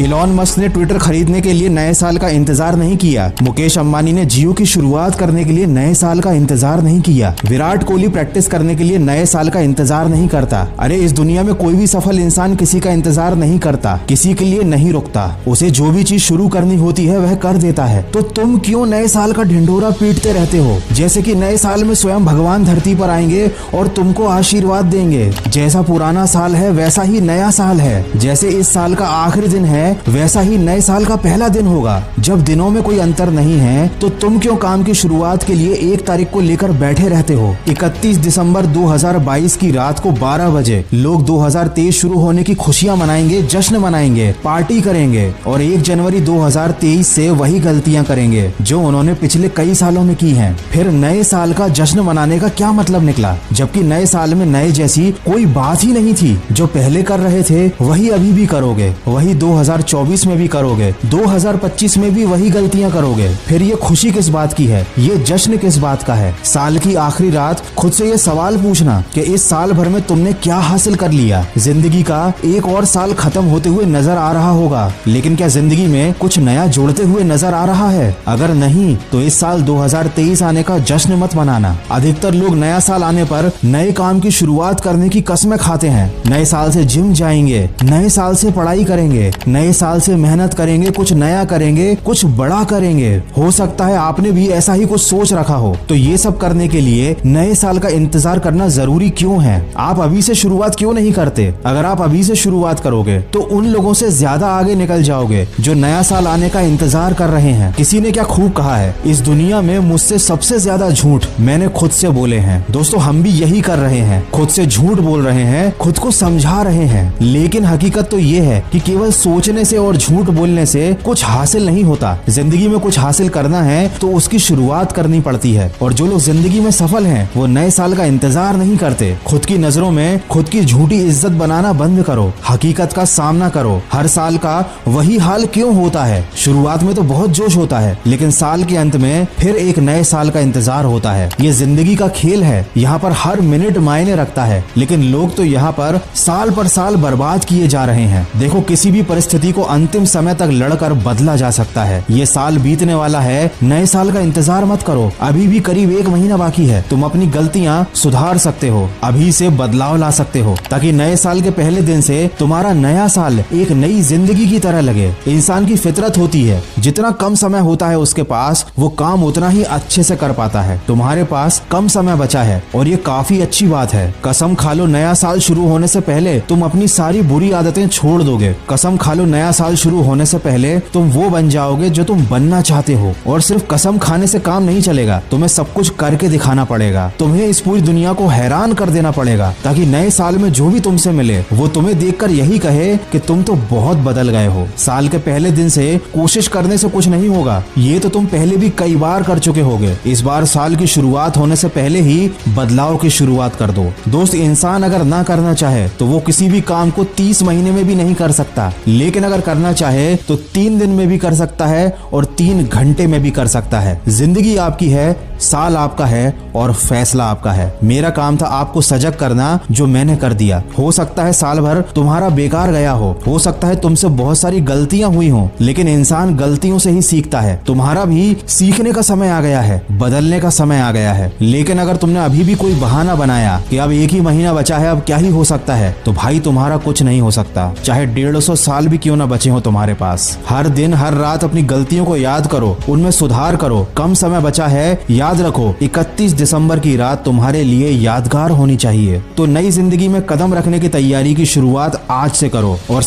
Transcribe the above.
Elon Musk ने Twitter खरीदने के लिए नए साल का इंतजार नहीं किया। मुकेश अंबानी ने जियो की शुरुआत करने के लिए नए साल का इंतजार नहीं किया। विराट कोहली प्रैक्टिस करने के लिए नए साल का इंतजार नहीं करता। अरे इस दुनिया में कोई भी सफल इंसान किसी का इंतजार नहीं करता, किसी के लिए नहीं रुकता। उसे जो भी चीज शुरू करनी होती है वह कर देता है। तो तुम क्यों नए साल का ढिंढोरा पीटते रहते हो? जैसे कि नए साल में स्वयं भगवान धरती पर आएंगे और तुमको आशीर्वाद देंगे। जैसा पुराना साल है वैसा ही नया साल है। जैसे इस साल का आखिरी दिन है वैसा ही नए साल का पहला दिन होगा। जब दिनों में कोई अंतर नहीं है तो तुम क्यों काम की शुरुआत के लिए 1 तारीख को लेकर बैठे रहते हो? 31 दिसंबर 2022 की रात को 12 बजे लोग 2023 शुरू होने की खुशियां मनाएंगे, जश्न मनाएंगे, पार्टी करेंगे और 1 जनवरी 2023 से वही गलतियां करेंगे जो उन्होंने पिछले कई सालों में की हैं। फिर नए साल का जश्न मनाने का क्या मतलब निकला? जबकि नए साल में नए जैसी कोई बात ही नहीं थी। जो पहले कर रहे थे वही अभी भी करोगे, वही 2024 में भी करोगे, 2025 में भी वही गलतियां करोगे। फिर ये खुशी किस बात की है? ये जश्न किस बात का है? साल की आखिरी रात खुद से ये सवाल पूछना कि इस साल भर में तुमने क्या हासिल कर लिया। जिंदगी का एक और साल खत्म होते हुए नजर आ रहा होगा, लेकिन क्या जिंदगी में कुछ नया जोड़ते हुए नजर आ रहा है? अगर नहीं तो इस साल 2023 आने का जश्न मत मनाना। अधिकतर लोग नया साल आने पर नए काम की शुरुआत करने की कसमें खाते हैं। नए साल से जिम जाएंगे, नए साल से पढ़ाई करेंगे, नए साल से मेहनत करेंगे, कुछ नया करेंगे, कुछ बड़ा करेंगे। हो सकता है आपने भी ऐसा ही कुछ सोच रखा हो। तो ये सब करने के लिए नए साल का इंतजार करना जरूरी क्यों है? आप अभी से शुरुआत क्यों नहीं करते? अगर आप अभी से शुरुआत करोगे तो उन लोगों से ज्यादा आगे निकल जाओगे जो नया साल आने का इंतजार कर रहे हैं। किसी ने क्या खूब कहा है, इस दुनिया में मुझसे सबसे ज्यादा झूठ मैंने खुद से बोले हैं। दोस्तों हम भी यही कर रहे हैं, खुद से झूठ बोल रहे हैं, खुद को समझा रहे हैं। लेकिन हकीकत तो ये है कि केवल सोचने से और झूठ बोलने से कुछ हासिल नहीं होता। जिंदगी में कुछ हासिल करना है तो उसकी शुरुआत करनी पड़ती है। और जो लोग जिंदगी में सफल हैं वो नए साल का इंतजार नहीं करते। खुद की नजरों में खुद की झूठी इज्जत बनाना बंद करो, हकीकत का सामना करो। हर साल का वही हाल क्यों होता है? शुरुआत में तो बहुत जोश होता है, लेकिन साल के अंत में फिर एक नए साल का इंतजार होता है। ये जिंदगी का खेल है, यहाँ पर हर मिनट मायने रखता है। लेकिन लोग तो यहाँ पर साल बर्बाद किए जा रहे हैं। देखो किसी भी परिस्थिति को अंतिम समय तक लड़कर बदला जा सकता है। ये साल बीतने वाला है, नए साल का इंतजार मत करो। अभी भी करीब 1 महीना बाकी है। तुम अपनी गलतियां सुधार सकते हो, अभी से बदलाव ला सकते हो, ताकि नए साल के पहले दिन से तुम्हारा नया साल एक नई जिंदगी की तरह लगे। इंसान की फितरत होती है, जितना कम समय होता है उसके पास वो काम उतना ही अच्छे से कर पाता है। तुम्हारे पास कम समय बचा है और ये काफी अच्छी बात है। कसम खा लो नया साल शुरू होने से पहले तुम अपनी सारी बुरी आदतें छोड़ दोगे। कसम खा लो नया साल शुरू होने से पहले तुम वो बन जाओगे जो तुम बनना चाहते हो। और सिर्फ कसम खाने से काम नहीं चलेगा, तुम्हें सब कुछ करके दिखाना पड़ेगा। तुम्हें इस पूरी दुनिया को हैरान कर देना पड़ेगा, ताकि नए साल में जो भी तुमसे मिले वो तुम्हें देखकर यही कहे कि तुम तो बहुत बदल गए हो। साल के पहले दिन से कोशिश करने से कुछ नहीं होगा, ये तो तुम पहले भी कई बार कर चुके होगे। इस बार साल की शुरुआत होने से पहले ही बदलाव की शुरुआत कर दो। दोस्त इंसान अगर ना करना चाहे तो वो किसी भी काम को 30 महीने में भी नहीं कर सकता, लेकिन अगर करना चाहे तो 3 दिन में भी कर सकता है और 3 घंटे में भी कर सकता है। जिंदगी आपकी है, साल आपका है और फैसला आपका है। मेरा काम था आपको सजग करना, जो मैंने कर दिया। हो सकता है साल भर तुम्हारा बेकार गया हो सकता है तुमसे बहुत सारी गलतियां हुई हो, लेकिन इंसान गलतियों से ही सीखता है। तुम्हारा भी सीखने का समय आ गया है, बदलने का समय आ गया है। लेकिन अगर तुमने अभी भी कोई बहाना बनाया कि अब 1 ही महीना बचा है, अब क्या ही हो सकता है, तो भाई तुम्हारा कुछ नहीं हो सकता। चाहे 150 साल भी क्यों ना बचे हो तुम्हारे पास। हर दिन हर रात अपनी गलतियों को याद करो, उनमें सुधार करो। कम समय बचा है, याद रखो 31 दिसंबर की रात तुम्हारे लिए यादगार होनी चाहिए। तो नई जिंदगी में कदम रखने की तैयारी की शुरुआत आज से करो और